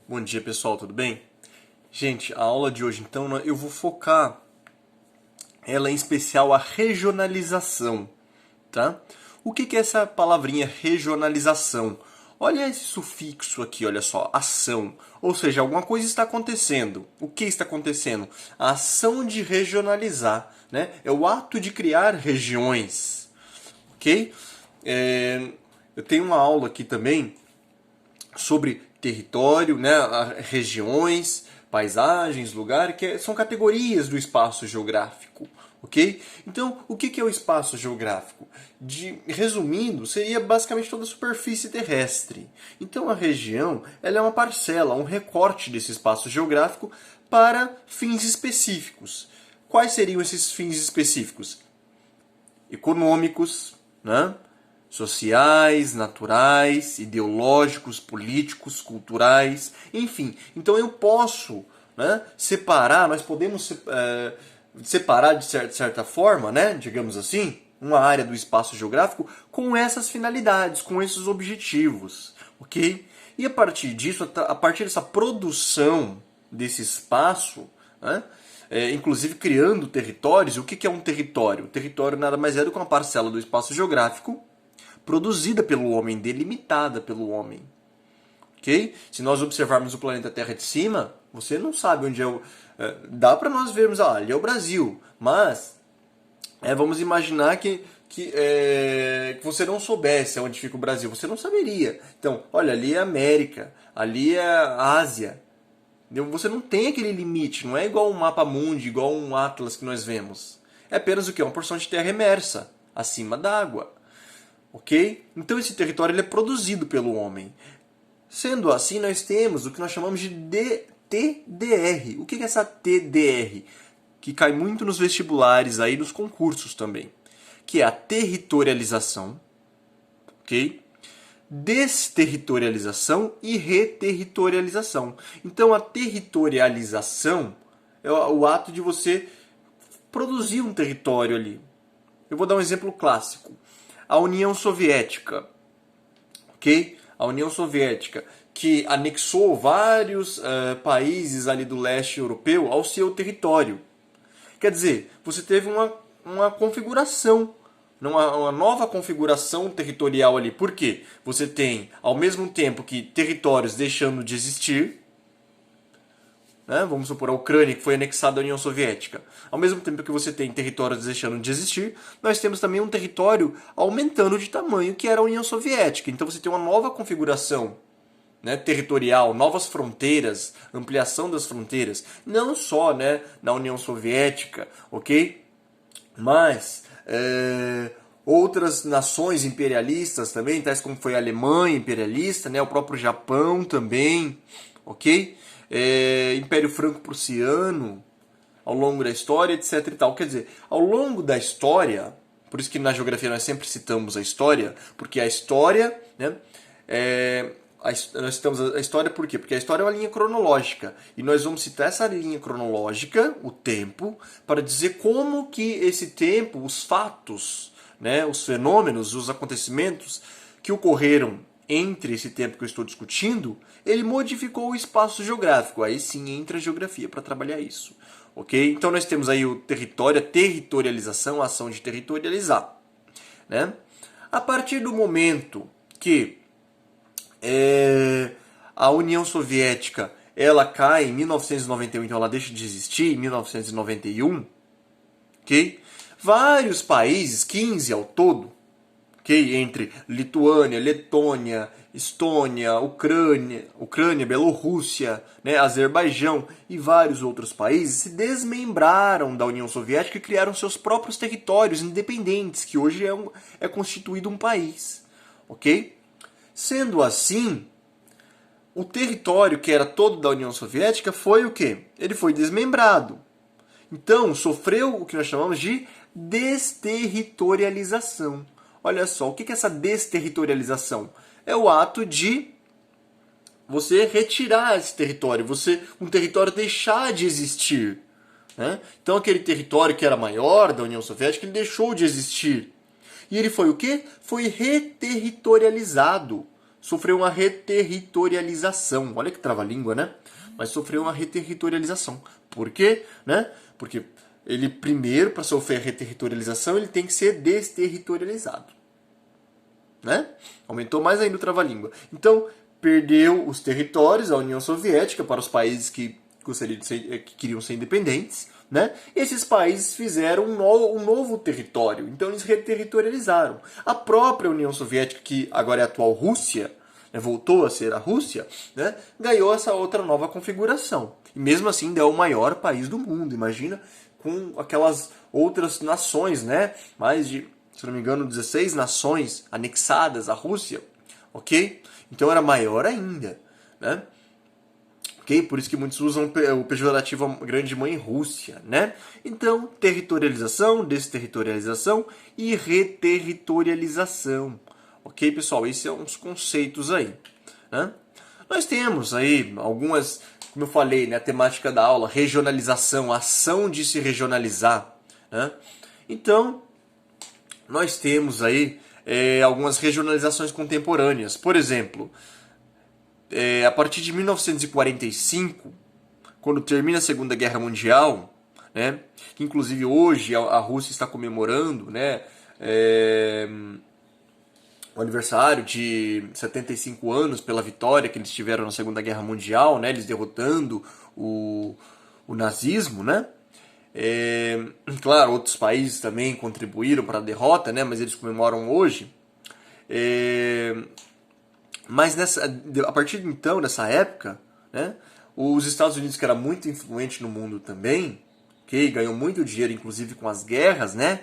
Bom dia, pessoal, tudo bem? Gente, a aula de hoje, então, eu vou focar ela em especial a regionalização, tá? O que é essa palavrinha regionalização? Olha esse sufixo aqui, olha só, ação. Ou seja, alguma coisa está acontecendo. O que está acontecendo? A ação de regionalizar, né? É o ato de criar regiões, ok? Eu tenho uma aula aqui também sobre território, né, regiões, paisagens, lugar, são categorias do espaço geográfico, ok? Então, o que é o espaço geográfico? Resumindo, seria basicamente toda a superfície terrestre. Então, a região ela é uma parcela, um recorte desse espaço geográfico para fins específicos. Quais seriam esses fins específicos? Econômicos, né? Sociais, naturais, ideológicos, políticos, culturais, enfim. Então eu posso, né, separar, nós podemos separar de certa forma, né, digamos assim, uma área do espaço geográfico com essas finalidades, com esses objetivos, ok? E a partir disso, a partir dessa produção desse espaço, né, inclusive criando territórios. O que é um território? O território nada mais é do que uma parcela do espaço geográfico produzida pelo homem, delimitada pelo homem. Ok? Se nós observarmos o planeta Terra de cima, você não sabe onde é o... dá para nós vermos, ali é o Brasil, mas vamos imaginar que você não soubesse onde fica o Brasil, você não saberia. Então, olha, ali é a América, ali é a Ásia. Você não tem aquele limite, não é igual um mapa mundi, igual um atlas que nós vemos. É apenas o que? Uma porção de terra emersa, acima d'água. Ok? Então esse território ele é produzido pelo homem. Sendo assim, nós temos o que nós chamamos de TDR. O que é essa TDR? Que cai muito nos vestibulares, aí nos concursos também. Que é a territorialização, ok? Desterritorialização e reterritorialização. Então a territorialização é o ato de você produzir um território ali. Eu vou dar um exemplo clássico. A União Soviética, ok? A União Soviética, que anexou vários países ali do leste europeu ao seu território. Quer dizer, você teve uma configuração, uma nova configuração territorial ali. Por quê? Você tem, ao mesmo tempo que territórios deixando de existir, né? Vamos supor a Ucrânia, que foi anexada à União Soviética. Ao mesmo tempo que você tem territórios deixando de existir, nós temos também um território aumentando de tamanho, que era a União Soviética. Então você tem uma nova configuração, né, territorial, novas fronteiras, ampliação das fronteiras. Não só, né, na União Soviética, ok? Mas outras nações imperialistas também, tais como foi a Alemanha imperialista, né, o próprio Japão também, ok? Império Franco-Prussiano ao longo da história, etc e tal. Quer dizer, ao longo da história, por isso que na geografia nós sempre citamos a história, porque a história, né, nós citamos a história por quê? Porque a história é uma linha cronológica, e nós vamos citar essa linha cronológica, o tempo, para dizer como que esse tempo, os fatos, né, os fenômenos, os acontecimentos que ocorreram entre esse tempo que eu estou discutindo, ele modificou o espaço geográfico. Aí sim entra a geografia para trabalhar isso. Ok? Então nós temos aí o território, a territorialização, a ação de territorializar. Né? A partir do momento que a União Soviética ela cai em 1991, então ela deixa de existir em 1991, ok? Vários países, 15 ao todo, entre Lituânia, Letônia, Estônia, Ucrânia, Bielorrússia, né, Azerbaijão e vários outros países se desmembraram da União Soviética e criaram seus próprios territórios independentes, que hoje é constituído um país. Ok? Sendo assim, o território que era todo da União Soviética foi o quê? Ele foi desmembrado. Então, sofreu o que nós chamamos de desterritorialização. Olha só, o que é essa desterritorialização? É o ato de você retirar esse território, um território deixar de existir. Né? Então aquele território que era maior da União Soviética, ele deixou de existir. E ele foi o quê? Foi reterritorializado. sofreu uma reterritorialização. Olha que trava-língua, né? Mas sofreu uma reterritorialização. Por quê? Né? Porque ele primeiro, para sofrer a reterritorialização, ele tem que ser desterritorializado. Né? Aumentou mais ainda o trava-língua. Então, perdeu os territórios, a União Soviética, para os países que que queriam ser independentes. Né? Esses países fizeram um novo território, então eles reterritorializaram. A própria União Soviética, que agora é a atual Rússia, né, voltou a ser a Rússia, né, ganhou essa outra nova configuração. E mesmo assim ainda é o maior país do mundo, imagina, com aquelas outras nações, né? Mais de, se não me engano, 16 nações anexadas à Rússia, ok? Então era maior ainda, né? Okay? Por isso que muitos usam o pejorativo grande mãe Rússia, né? Então, territorialização, desterritorialização e reterritorialização. Ok, pessoal? Esses são os conceitos aí. Né? Nós temos aí algumas, como eu falei, né, a temática da aula, regionalização, ação de se regionalizar. Né? Então, nós temos aí algumas regionalizações contemporâneas. Por exemplo, a partir de 1945, quando termina a Segunda Guerra Mundial, né, que inclusive hoje a Rússia está comemorando, né, o aniversário de 75 anos pela vitória que eles tiveram na Segunda Guerra Mundial, né, eles derrotando o nazismo, né? Claro, outros países também contribuíram para a derrota, né, mas eles comemoram hoje. Mas a partir de então, nessa época, né, os Estados Unidos, que era muito influente no mundo também, que ganhou muito dinheiro, inclusive com as guerras, né,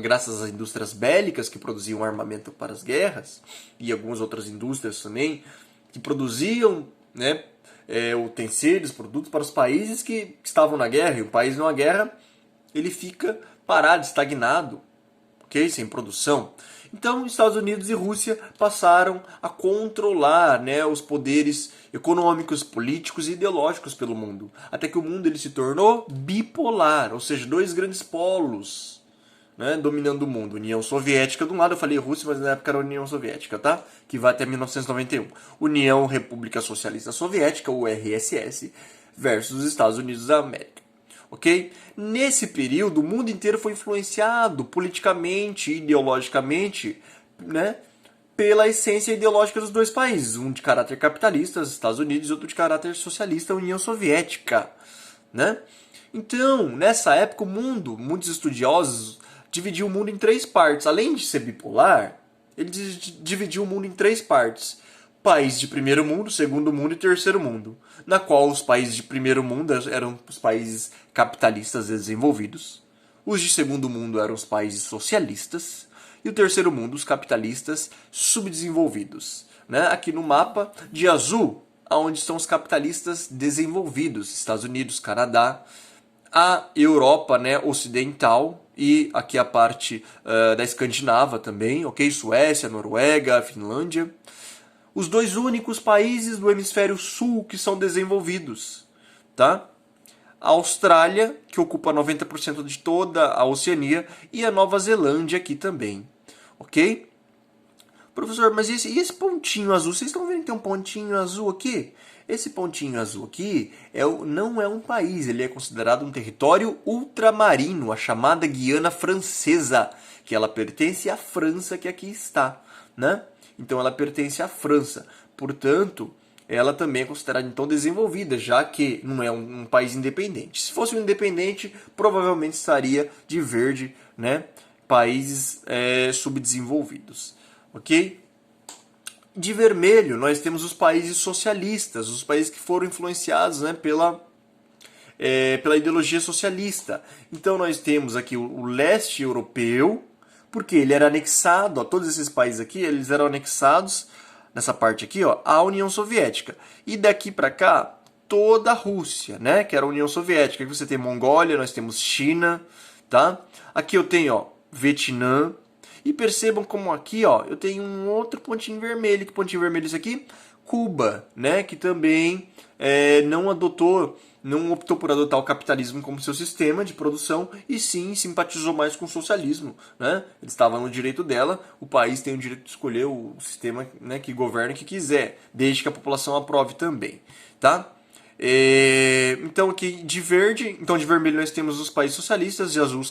graças às indústrias bélicas que produziam armamento para as guerras, e algumas outras indústrias também, que produziam, né, utensílios, produtos para os países que estavam na guerra. E o país numa guerra, ele fica parado, estagnado, ok? Sem produção. Então, Estados Unidos e Rússia passaram a controlar, né, os poderes econômicos, políticos e ideológicos pelo mundo. Até que o mundo ele se tornou bipolar, ou seja, dois grandes polos, né, dominando o mundo. União Soviética, de um lado eu falei Rússia, mas na época era a União Soviética, tá? Que vai até 1991. União República Socialista Soviética, URSS, versus os Estados Unidos da América. Ok? Nesse período, o mundo inteiro foi influenciado politicamente, ideologicamente, né, pela essência ideológica dos dois países. Um de caráter capitalista, os Estados Unidos, e outro de caráter socialista, a União Soviética. Né? Então, nessa época, o mundo, muitos estudiosos dividiam o mundo em três partes. Além de ser bipolar, ele dividiu o mundo em três partes. Países de primeiro mundo, segundo mundo e terceiro mundo, na qual os países de primeiro mundo eram os países capitalistas desenvolvidos, os de segundo mundo eram os países socialistas e o terceiro mundo os capitalistas subdesenvolvidos. Né? Aqui no mapa de azul, onde estão os capitalistas desenvolvidos, Estados Unidos, Canadá, a Europa, né, ocidental, e aqui a parte da Escandinava também, ok? Suécia, Noruega, Finlândia. Os dois únicos países do hemisfério sul que são desenvolvidos, tá? A Austrália, que ocupa 90% de toda a Oceania, e a Nova Zelândia aqui também, ok? Professor, mas e esse pontinho azul? Vocês estão vendo que tem um pontinho azul aqui? Esse pontinho azul aqui não é um país, ele é considerado um território ultramarino, a chamada Guiana Francesa, que ela pertence à França que aqui está, né? Então ela pertence à França. Portanto, ela também é considerada então desenvolvida, já que não é um país independente. Se fosse um independente, provavelmente estaria de verde, né? Países subdesenvolvidos. Ok? De vermelho, nós temos os países socialistas, os países que foram influenciados, né, pela ideologia socialista. Então nós temos aqui o leste europeu, porque ele era anexado, ó, todos esses países aqui, eles eram anexados, nessa parte aqui, ó, à União Soviética. E daqui para cá, toda a Rússia, né, que era a União Soviética. Aqui você tem Mongólia, nós temos China, tá? Aqui eu tenho, ó, Vietnã. E percebam como aqui, ó, eu tenho um outro pontinho vermelho. Que pontinho vermelho é isso aqui? Cuba, né, que também não optou por adotar o capitalismo como seu sistema de produção e sim simpatizou mais com o socialismo, né? Eles estavam no direito dela, o país tem o direito de escolher o sistema, né, que governa que quiser, desde que a população aprove também, tá? Então aqui de verde, então de vermelho nós temos os países socialistas, de azul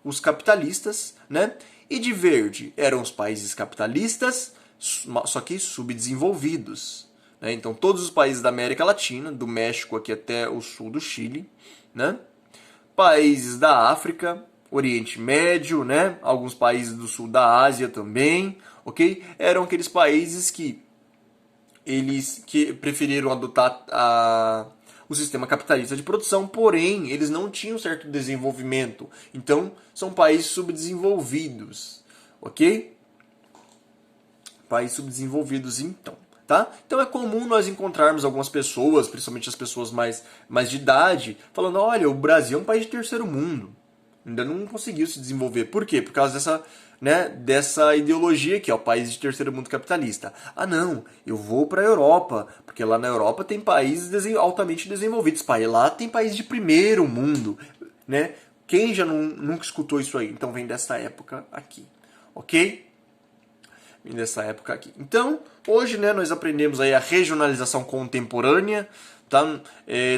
os capitalistas, né? E de verde eram os países capitalistas, só que subdesenvolvidos, né? Então todos os países da América Latina, do México aqui até o sul do Chile, né? Países da África, Oriente Médio, né? Alguns países do sul da Ásia também, ok? Eram aqueles países que eles que preferiram adotar o sistema capitalista de produção, porém eles não tinham certo desenvolvimento. Então são países subdesenvolvidos, ok? Países subdesenvolvidos, então. Tá? Então é comum nós encontrarmos algumas pessoas, principalmente as pessoas mais de idade, falando: olha, o Brasil é um país de terceiro mundo, ainda não conseguiu se desenvolver. Por quê? Por causa dessa ideologia aqui, ó, país de terceiro mundo capitalista. Ah, não, eu vou para a Europa, porque lá na Europa tem países altamente desenvolvidos. Lá tem país de primeiro mundo, né? Quem já nunca escutou isso aí? Então vem dessa época aqui, ok? Nessa época aqui. Então, hoje, né, nós aprendemos aí a regionalização contemporânea, tá?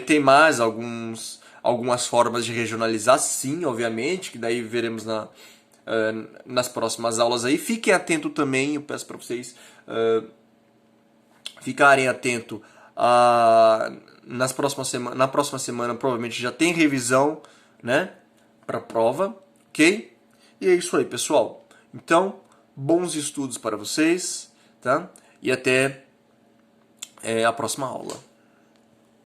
Tem mais algumas formas de regionalizar, sim, obviamente, que daí veremos nas próximas aulas aí. Fiquem atentos também, eu peço para vocês ficarem atentos na próxima semana, provavelmente já tem revisão, né, para prova, ok? E é isso aí, pessoal. Então, bons estudos para vocês, tá? E até a próxima aula.